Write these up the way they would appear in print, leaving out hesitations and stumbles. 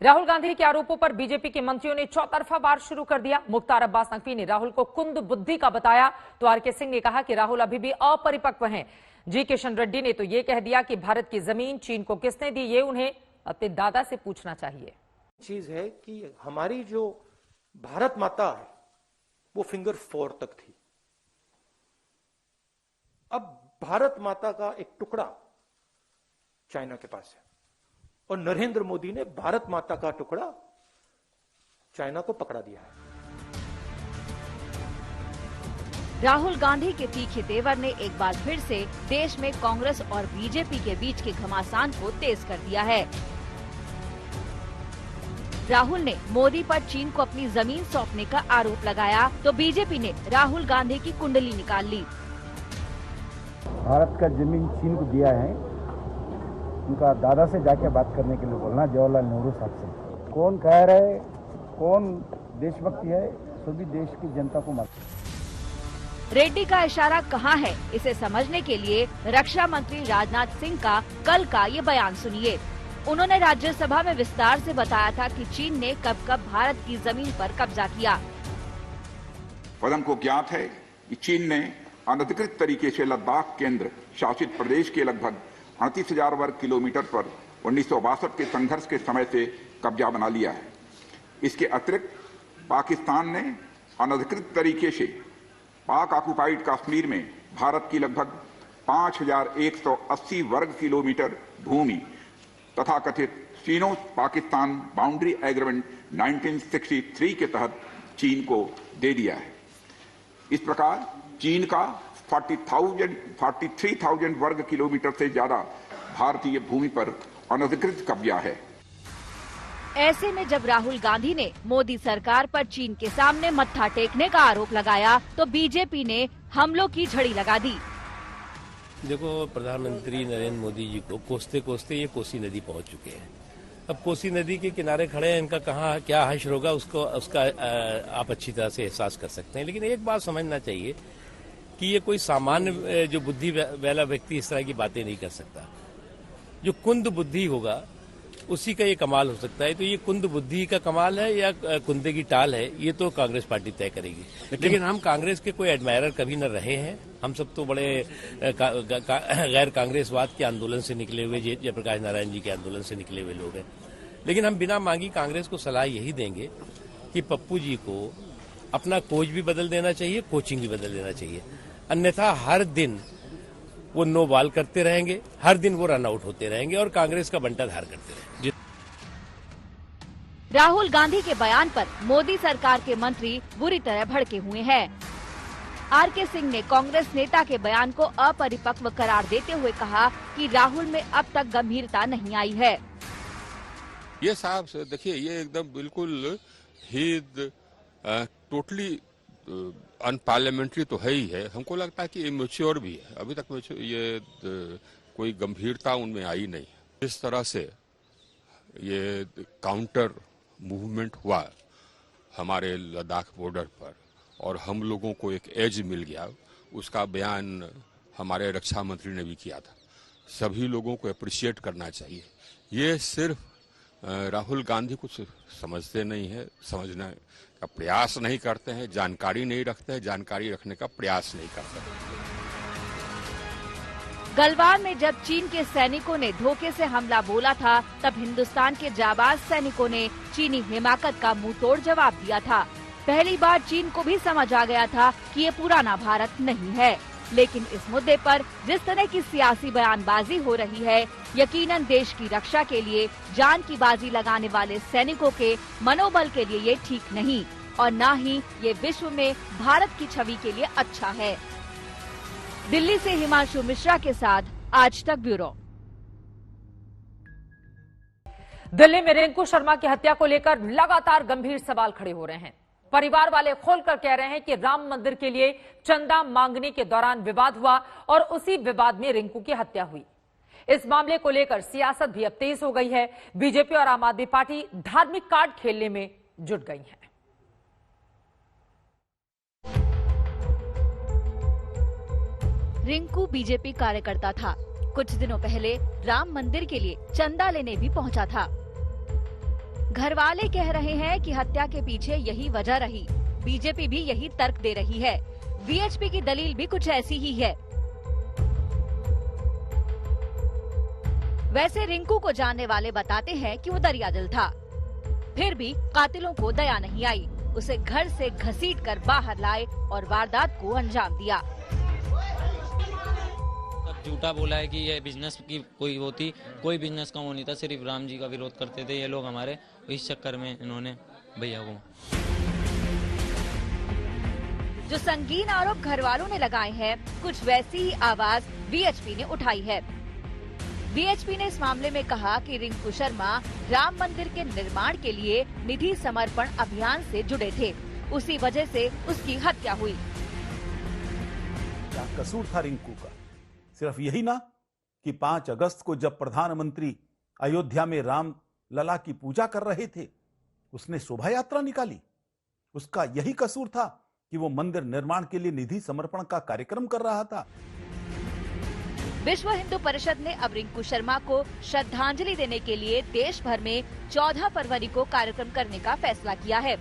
राहुल गांधी के आरोपों पर बीजेपी के मंत्रियों ने चौतरफा वार शुरू कर दिया। मुख्तार अब्बास नकवी ने राहुल को कुंद बुद्धि का बताया तो आरके सिंह ने कहा कि राहुल अभी भी अपरिपक्व हैं। जी किशन रेड्डी ने तो ये कह दिया कि भारत की जमीन चीन को किसने दी, ये उन्हें अपने दादा से पूछना चाहिए। चीज है कि हमारी जो भारत माता है वो फिंगर 4 तक थी। अब भारत माता का एक टुकड़ा चाइना के पास है और नरेंद्र मोदी ने भारत माता का टुकड़ा चाइना को पकड़ा दिया है। राहुल गांधी के तीखे तेवर ने एक बार फिर से देश में कांग्रेस और बीजेपी के बीच के घमासान को तेज कर दिया है। राहुल ने मोदी पर चीन को अपनी जमीन सौंपने का आरोप लगाया तो बीजेपी ने राहुल गांधी की कुंडली निकाल ली। भारत का जमीन चीन को दिया है, उनका दादा से जाके बात करने के लिए बोलना, जवाहरलाल नेहरू साहब से। कौन कह रहे, कौन देशभक्ति है, सभी देश की जनता को मालूम। रेड्डी का इशारा कहाँ है, इसे समझने के लिए रक्षा मंत्री राजनाथ सिंह का कल का ये बयान सुनिए। उन्होंने राज्यसभा में विस्तार से बताया था कि चीन ने कब कब भारत की जमीन पर कब्जा किया। पदम को ज्ञात है कि चीन ने अनधिकृत तरीके से लद्दाख केंद्र शासित प्रदेश के लगभग 38,000 वर्ग किलोमीटर पर 1962 के संघर्ष के समय से कब्जा बना लिया है। इसके अतिरिक्त पाकिस्तान ने अनधिकृत तरीके से पाक ऑक्युपाइड कश्मीर में भारत की लगभग 5,180 वर्ग किलोमीटर भूमि तथा कथित चीनो पाकिस्तान बाउंड्री एग्रीमेंट 1963 के तहत चीन को दे दिया है। इस प्रकार चीन का 43,000 वर्ग किलोमीटर से ज्यादा भारतीय भूमि पर अनधिकृत कब्जा है। ऐसे में जब राहुल गांधी ने मोदी सरकार पर चीन के सामने मत्था टेकने का आरोप लगाया तो बीजेपी ने हमलों की झड़ी लगा दी। देखो, प्रधानमंत्री नरेंद्र मोदी जी को कोसते कोसते ये कोसी नदी पहुंच चुके हैं। अब कोसी नदी के किनारे खड़े हैं, इनका कहाँ क्या हश्र होगा उसका आप अच्छी तरह से एहसास कर सकते हैं। लेकिन एक बात समझना चाहिए कि ये कोई सामान्य जो बुद्धि वाला व्यक्ति इस तरह की बातें नहीं कर सकता। जो कुंद बुद्धि होगा उसी का ये कमाल हो सकता है। तो ये कुंद बुद्धि का कमाल है या कुंदे की टाल है, ये तो कांग्रेस पार्टी तय करेगी। लेकिन हम कांग्रेस के कोई एडमायरर कभी न रहे हैं। हम सब तो बड़े गैर कांग्रेसवाद के आंदोलन से निकले हुए, जयप्रकाश नारायण जी के आंदोलन से निकले हुए लोग हैं। लेकिन हम बिना मांगी कांग्रेस को सलाह यही देंगे कि पप्पू जी को अपना कोच भी बदल देना चाहिए, कोचिंग भी बदल देना चाहिए। अन्यथा हर दिन वो नो बॉल करते रहेंगे, हर दिन वो रन आउट होते रहेंगे और कांग्रेस का बंटाधार करते रहेंगे। राहुल गांधी के बयान पर मोदी सरकार के मंत्री बुरी तरह भड़के हुए हैं। आरके सिंह ने कांग्रेस नेता के बयान को अपरिपक्व करार देते हुए कहा कि राहुल में अब तक गंभीरता नहीं आई है। ये साहब देखिए, ये एकदम बिल्कुल ही टोटली अनपार्लियामेंट्री तो है ही है। हमको लगता है कि इमेच्योर भी है। अभी तक ये कोई गंभीरता उनमें आई नहीं। इस तरह से ये काउंटर मूवमेंट हुआ हमारे लद्दाख बॉर्डर पर और हम लोगों को एक एज मिल गया, उसका बयान हमारे रक्षा मंत्री ने भी किया था। सभी लोगों को अप्रिशिएट करना चाहिए। ये सिर्फ राहुल गांधी कुछ समझते नहीं है, समझने का प्रयास नहीं करते हैं, जानकारी नहीं रखते हैं, जानकारी रखने का प्रयास नहीं करते हैं। गलवान में जब चीन के सैनिकों ने धोखे से हमला बोला था, तब हिंदुस्तान के जाबाज सैनिकों ने चीनी हिमाकत का मुंहतोड़ जवाब दिया था। पहली बार चीन को भी समझ आ गया था कि ये पुराना भारत नहीं है। लेकिन इस मुद्दे पर जिस तरह की सियासी बयानबाजी हो रही है, यकीनन देश की रक्षा के लिए जान की बाजी लगाने वाले सैनिकों के मनोबल के लिए ये ठीक नहीं और न ही ये विश्व में भारत की छवि के लिए अच्छा है। दिल्ली से हिमांशु मिश्रा के साथ आज तक ब्यूरो। दिल्ली में रिंकू शर्मा की हत्या को लेकर लगातार गंभीर सवाल खड़े हो रहे हैं। परिवार वाले खोलकर कह रहे हैं कि राम मंदिर के लिए चंदा मांगने के दौरान विवाद हुआ और उसी विवाद में रिंकू की हत्या हुई। इस मामले को लेकर सियासत भी अब तेज हो गई है। बीजेपी और आम आदमी पार्टी धार्मिक कार्ड खेलने में जुट गई हैं। रिंकू बीजेपी कार्यकर्ता था। कुछ दिनों पहले राम मंदिर के लिए चंदा लेने भी पहुंचा था। घरवाले कह रहे हैं कि हत्या के पीछे यही वजह रही। बीजेपी भी यही तर्क दे रही है। वीएचपी की दलील भी कुछ ऐसी ही है। वैसे रिंकू को जानने वाले बताते हैं कि वो दरियादिल था, फिर भी कातिलों को दया नहीं आई। उसे घर से घसीटकर बाहर लाए और वारदात को अंजाम दिया। अब झूठा बोला है कि ये बिजनेस की कोई बिजनेस का वो नहीं था, सिर्फ राम जी का विरोध करते थे ये लोग हमारे, इस चक्कर में इन्होंने भैया को। जो संगीन आरोप घर वालों ने लगाए हैं, कुछ वैसी ही आवाज वीएचपी ने उठाई है। वीएचपी ने इस मामले में कहा कि रिंकू शर्मा राम मंदिर के निर्माण के लिए निधि समर्पण अभियान से जुड़े थे, उसी वजह से उसकी हत्या हुई। क्या कसूर था रिंकू का? सिर्फ यही ना कि 5 अगस्त को जब प्रधानमंत्री अयोध्या में राम लला की पूजा कर रहे थे, उसने शोभा यात्रा निकाली। उसका यही कसूर था कि वो मंदिर निर्माण के लिए निधि समर्पण का कार्यक्रम कर रहा था। विश्व हिंदू परिषद ने अब रिंकू शर्मा को श्रद्धांजलि देने के लिए देश भर में 14 फरवरी को कार्यक्रम करने का फैसला किया है।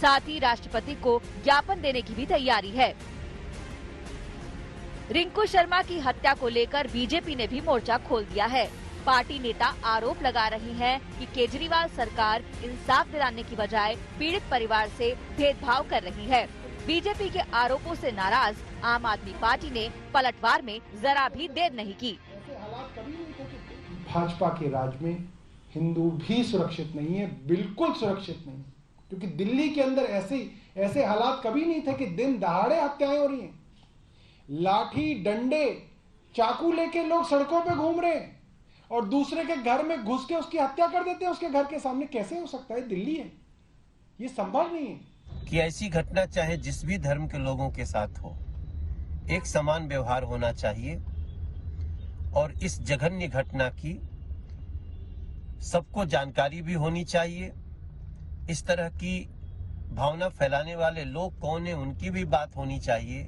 साथ ही राष्ट्रपति को ज्ञापन देने की भी तैयारी है। रिंकू शर्मा की हत्या को लेकर बीजेपी ने भी मोर्चा खोल दिया है। पार्टी नेता आरोप लगा रही हैं कि केजरीवाल सरकार इंसाफ दिलाने की बजाय पीड़ित परिवार से भेदभाव कर रही है। बीजेपी के आरोपों से नाराज आम आदमी पार्टी ने पलटवार में जरा भी देर नहीं की। भाजपा के राज में हिंदू भी सुरक्षित नहीं है, बिल्कुल सुरक्षित नहीं, क्योंकि दिल्ली के अंदर ऐसे हालात कभी नहीं थे कि दिन दहाड़े हत्याएं हो रही हैं। लाठी डंडे चाकू लेके लोग सड़कों पे घूम रहे हैं और दूसरे के घर में घुस के उसकी हत्या कर देते हैं उसके घर के सामने। कैसे हो सकता है? दिल्ली है, ये संभव नहीं है कि ऐसी घटना चाहे जिस भी धर्म के लोगों के साथ हो, एक समान व्यवहार होना चाहिए और इस जघन्य घटना की सबको जानकारी भी होनी चाहिए। इस तरह की भावना फैलाने वाले लोग कौन है उनकी भी बात होनी चाहिए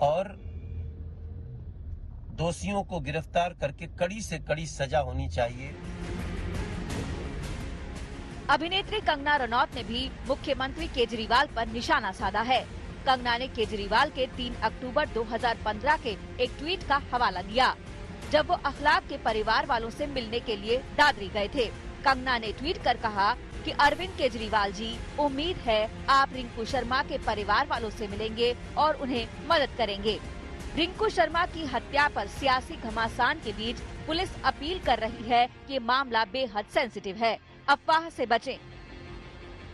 और दोषियों को गिरफ्तार करके कड़ी से कड़ी सजा होनी चाहिए। अभिनेत्री कंगना रनौत ने भी मुख्यमंत्री केजरीवाल पर निशाना साधा है। कंगना ने केजरीवाल के 3 अक्टूबर 2015 के एक ट्वीट का हवाला दिया, जब वो अखलाक के परिवार वालों से मिलने के लिए दादरी गए थे। कंगना ने ट्वीट कर कहा कि अरविंद केजरीवाल जी, उम्मीद है आप रिंकू शर्मा के परिवार वालों से मिलेंगे और उन्हें मदद करेंगे। रिंकू शर्मा की हत्या पर सियासी घमासान के बीच पुलिस अपील कर रही है कि मामला बेहद सेंसिटिव है, अफवाह से बचें।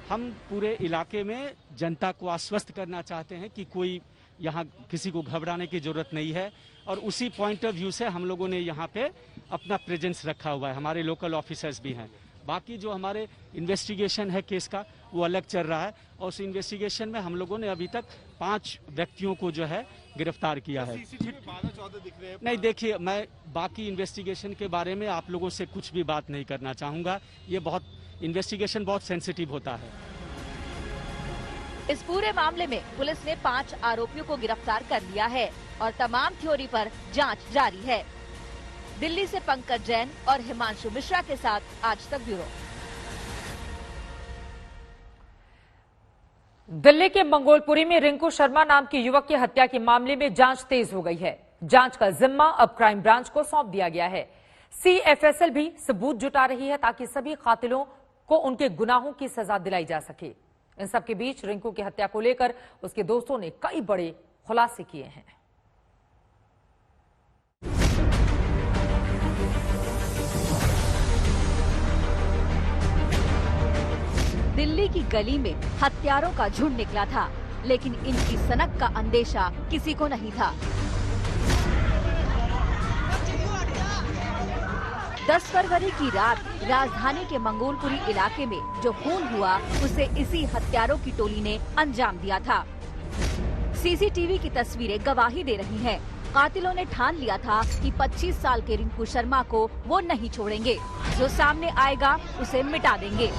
हम पूरे इलाके में जनता को आश्वस्त करना चाहते हैं कि कोई यहाँ किसी को घबराने की जरूरत नहीं है और उसी पॉइंट ऑफ व्यू से हम लोगों ने यहाँ पे अपना प्रेजेंस रखा हुआ है। हमारे लोकल ऑफिसर्स भी हैं। बाकी जो हमारे इन्वेस्टिगेशन है केस का वो अलग चल रहा है और उस इन्वेस्टिगेशन में हम लोगों ने अभी तक 5 व्यक्तियों को जो है गिरफ्तार किया है। नहीं, देखिए, मैं बाकी इन्वेस्टिगेशन के बारे में आप लोगों से कुछ भी बात नहीं करना चाहूँगा। ये इन्वेस्टिगेशन बहुत सेंसिटिव होता है। इस पूरे मामले में पुलिस ने 5 आरोपियों को गिरफ्तार कर लिया है और तमाम थ्योरी पर जांच जारी है। दिल्ली से पंकज जैन और हिमांशु मिश्रा के साथ आज तक ब्यूरो। दिल्ली के मंगोलपुरी में रिंकू शर्मा नाम के युवक की हत्या के मामले में जांच तेज हो गई है। जांच का जिम्मा अब क्राइम ब्रांच को सौंप दिया गया है। CFSL भी सबूत जुटा रही है ताकि सभी कातिलों को उनके गुनाहों की सजा दिलाई जा सके। इन सब के बीच रिंकू की हत्या को लेकर उसके दोस्तों ने कई बड़े खुलासे किए हैं। दिल्ली की गली में हत्यारों का झुंड निकला था, लेकिन इनकी सनक का अंदेशा किसी को नहीं था। 10 फरवरी की रात राजधानी के मंगोलपुरी इलाके में जो खून हुआ उसे इसी हत्यारों की टोली ने अंजाम दिया था। CCTV की तस्वीरें गवाही दे रही हैं। कातिलों ने ठान लिया था कि 25 साल के रिंकू शर्मा को वो नहीं छोड़ेंगे। जो सामने आएगा उसे मिटा देंगे।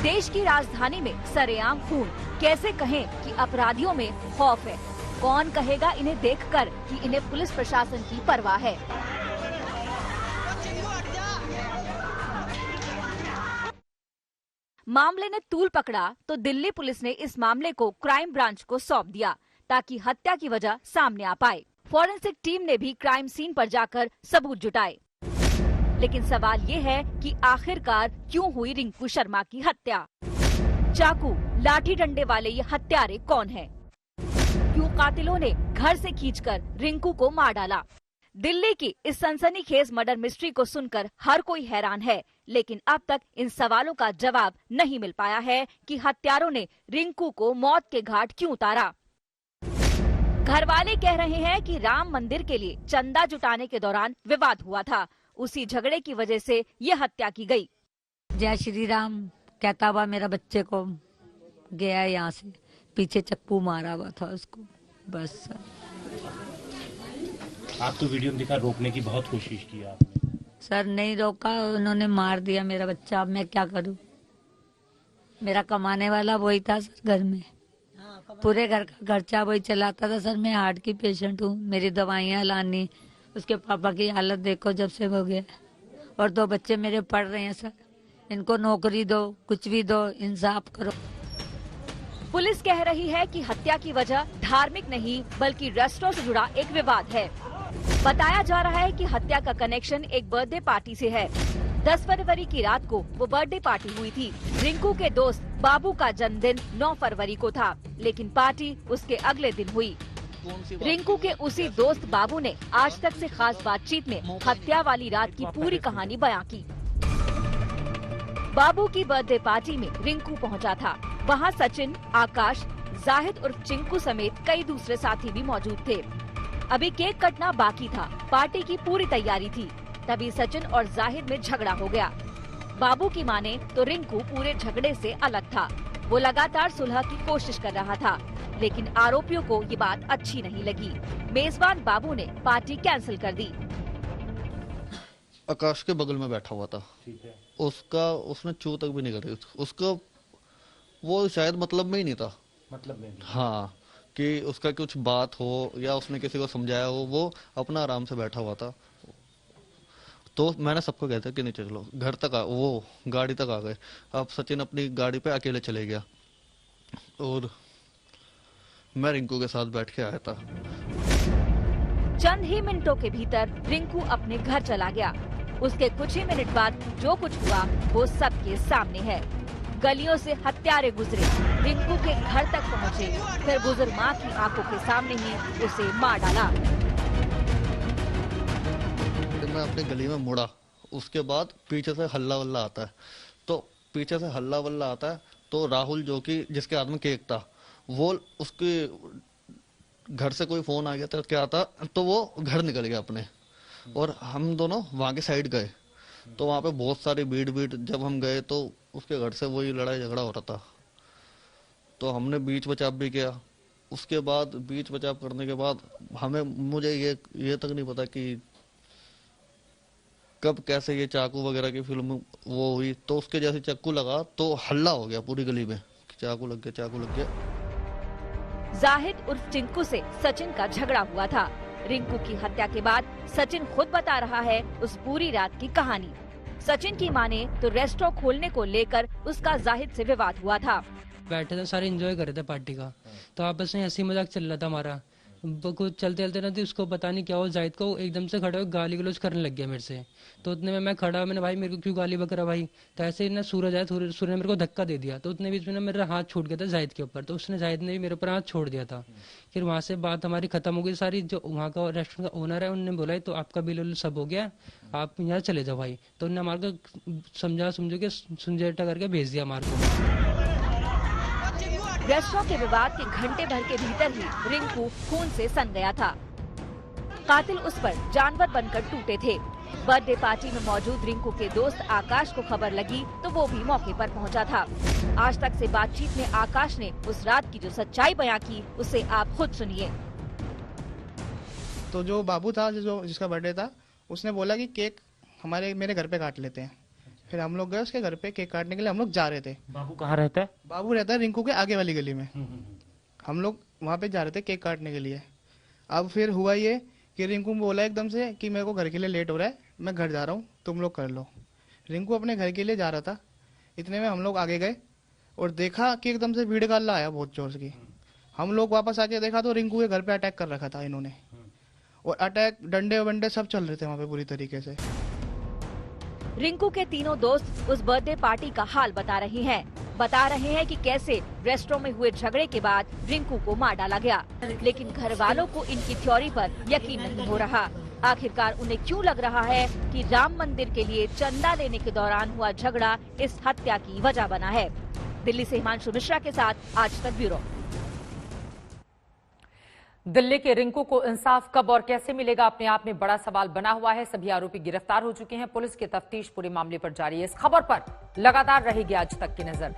देश की राजधानी में सरेआम खून, कैसे कहें कि अपराधियों में खौफ है। कौन कहेगा इन्हें देखकर कि इन्हें पुलिस प्रशासन की परवाह है। मामले ने तूल पकड़ा तो दिल्ली पुलिस ने इस मामले को क्राइम ब्रांच को सौंप दिया ताकि हत्या की वजह सामने आ पाए। फॉरेंसिक टीम ने भी क्राइम सीन पर जाकर सबूत जुटाए। लेकिन सवाल ये है कि आखिरकार क्यों हुई रिंकू शर्मा की हत्या? चाकू, लाठी डंडे वाले ये हत्यारे कौन हैं? क्यों कातिलों ने घर से खींचकर रिंकू को मार डाला? दिल्ली की इस सनसनीखेज मर्डर मिस्ट्री को सुनकर हर कोई हैरान है, लेकिन अब तक इन सवालों का जवाब नहीं मिल पाया है कि हत्यारों ने रिंकू को मौत के घाट क्यों उतारा। घर वाले कह रहे हैं कि राम मंदिर के लिए चंदा जुटाने के दौरान विवाद हुआ था, उसी झगड़े की वजह से ये हत्या की गई। जय श्री राम कहता हुआ मेरा बच्चे को गया यहाँ से, पीछे चप्पू मारा हुआ था उसको, बस। आप तो वीडियो में दिखा, रोकने की बहुत कोशिश की आपने। सर नहीं रोका, उन्होंने मार दिया मेरा बच्चा। अब मैं क्या करूं? मेरा कमाने वाला वही था सर घर में, पूरे घर का खर्चा वही चलाता था सर। मैं हार्ट की पेशेंट हूँ, मेरी दवाइयाँ लानी, उसके पापा की हालत देखो जब से हो गया। और 2 बच्चे मेरे पढ़ रहे हैं सर, इनको नौकरी दो, कुछ भी दो, इंसाफ करो। पुलिस कह रही है कि हत्या की वजह धार्मिक नहीं बल्कि रेस्टोरेंट से जुड़ा एक विवाद है। बताया जा रहा है कि हत्या का कनेक्शन एक बर्थडे पार्टी से है। 10 फरवरी की रात को वो बर्थडे पार्टी हुई थी। रिंकू के दोस्त बाबू का जन्मदिन 9 फरवरी को था, लेकिन पार्टी उसके अगले दिन हुई। रिंकू के उसी दोस्त बाबू ने आज तक से खास बातचीत में हत्या वाली रात की पूरी कहानी बयां की। बाबू की बर्थडे पार्टी में रिंकू पहुंचा था। वहां सचिन, आकाश, जाहिद उर्फ चिंकू समेत कई दूसरे साथी भी मौजूद थे। अभी केक कटना बाकी था, पार्टी की पूरी तैयारी थी। तभी सचिन और जाहिद में झगड़ा हो गया। बाबू की माने तो रिंकू पूरे झगड़े से अलग था। वो लगातार सुलह की कोशिश कर रहा था, लेकिन आरोपियों को ये बात अच्छी नहीं लगी। मेजबान बाबू ने पार्टी कैंसिल कर दी। आकाश के बगल में बैठा हुआ था, उसने चू तक भी नहीं करी। उसका वो शायद मतलब में ही नहीं था, मतलब में नहीं। हाँ, कि उसका कुछ बात हो या उसने किसी को समझाया हो, वो अपना आराम से बैठा हुआ था। तो मैंने सबको कहता कि नीचे चलो, घर तक वो गाड़ी तक आ गए। अब सचिन अपनी गाड़ी पे अकेले चले गया और मैं रिंकू के साथ बैठ के आया था। चंद ही मिनटों के भीतर रिंकू अपने घर चला गया। उसके कुछ ही मिनट बाद जो कुछ हुआ वो सबके सामने है। गलियों से हत्यारे गुजरे, रिंकू के घर तक पहुंचे, फिर बुजुर्ग माँ की आंखों के सामने ही उसे मार डाला। मैं अपनी गली में मुड़ा, उसके बाद पीछे से हल्ला वल्ला आता है। तो पीछे से हल्ला वल्ला आता है तो राहुल, जो कि जिसके हाथ में केक था, वो उसके घर से कोई फोन आ गया था क्या था, तो वो घर निकल गया अपने, और हम दोनों वहां के साइड गए। तो वहां पे बहुत सारी भीड़ जब हम गए तो उसके घर से वही लड़ाई झगड़ा हो रहा था। तो हमने बीच बचाव भी किया। उसके बाद बीच बचाव करने के बाद मुझे ये तक नहीं पता कि कब कैसे ये चाकू वगैरह की फिल्म वो हुई। तो उसके जैसे चाकू लगा तो हल्ला हो गया पूरी गली में, चाकू लग गया। जाहिद उर्फ चिंकू से सचिन का झगड़ा हुआ था। रिंकू की हत्या के बाद सचिन खुद बता रहा है उस पूरी रात की कहानी। सचिन की माने तो रेस्टोरेंट खोलने को लेकर उसका जाहिद से विवाद हुआ था। बैठे थे, सारे एंजॉय कर रहे थे पार्टी का, तो आपस में हंसी मजाक चल रहा था हमारा। कुछ चलते ना तो उसको पता नहीं क्या हो, जाहिद को एकदम से खड़ा हो गाली गलौज करने लग गया मेरे से। तो उतने में मैं खड़ा, मैंने भाई मेरे को क्यों गाली बक रहा भाई। तो ऐसे ही ना सूरज ने मेरे को धक्का दे दिया। तो उतने बीच में ना मेरा हाथ छूट गया था जाहिद के ऊपर, तो उसने जाहिद ने भी मेरे ऊपर हाथ छोड़ दिया था। फिर वहाँ से बात हमारी खत्म हो गई सारी। जो वहाँ का रेस्टोरेंट का ओनर है उन्होंने बोला तो आपका बिल सब हो गया, आप यहाँ चले जाओ भाई। तो उन्होंने हमारे को समझो के सुंजेटा करके भेज दिया हमारे को। रेस्टोरेंट के विवाद के घंटे भर के भीतर ही रिंकू खून से सन गया था। कातिल उस पर जानवर बनकर टूटे थे। बर्थडे पार्टी में मौजूद रिंकू के दोस्त आकाश को खबर लगी तो वो भी मौके पर पहुंचा था। आज तक से बातचीत में आकाश ने उस रात की जो सच्चाई बयां की उसे आप खुद सुनिए। तो जो बाबू था जिसका बर्थडे था, उसने बोला कि केक मेरे घर पे काट लेते हैं। फिर हम लोग गए उसके घर पे केक काटने के लिए, हम लोग जा रहे थे। बाबू कहाँ रहता है? बाबू रहता है रिंकू के आगे वाली गली में। हम लोग वहाँ पे जा रहे थे केक काटने के लिए। अब फिर हुआ ये कि रिंकू बोला एकदम से कि मेरे को घर के लिए लेट हो रहा है, मैं घर जा रहा हूँ, तुम लोग कर लो। रिंकू अपने घर के लिए जा रहा था इतने में हम लोग आगे गए और देखा कि एकदम से भीड़ का हल्ला आया बहुत जोर की। हम लोग वापस आके देखा तो रिंकू के घर पे अटैक कर रखा था इन्होंने, और अटैक डंडे वंडे सब चल रहे थे वहाँ पे बुरी तरीके से। रिंकू के तीनों दोस्त उस बर्थडे पार्टी का हाल बता रहे हैं कि कैसे रेस्टोरेंट में हुए झगड़े के बाद रिंकू को मार डाला गया, लेकिन घर वालों को इनकी थ्योरी पर यकीन नहीं हो रहा। आखिरकार उन्हें क्यों लग रहा है कि राम मंदिर के लिए चंदा लेने के दौरान हुआ झगड़ा इस हत्या की वजह बना है। दिल्ली से हिमांशु मिश्रा के साथ आज तक ब्यूरो। दिल्ली के रिंकू को इंसाफ कब और कैसे मिलेगा, अपने आप में बड़ा सवाल बना हुआ है। सभी आरोपी गिरफ्तार हो चुके हैं। पुलिस की तफ्तीश पूरे मामले पर जारी है। इस खबर पर लगातार रहेगी आज तक की नजर।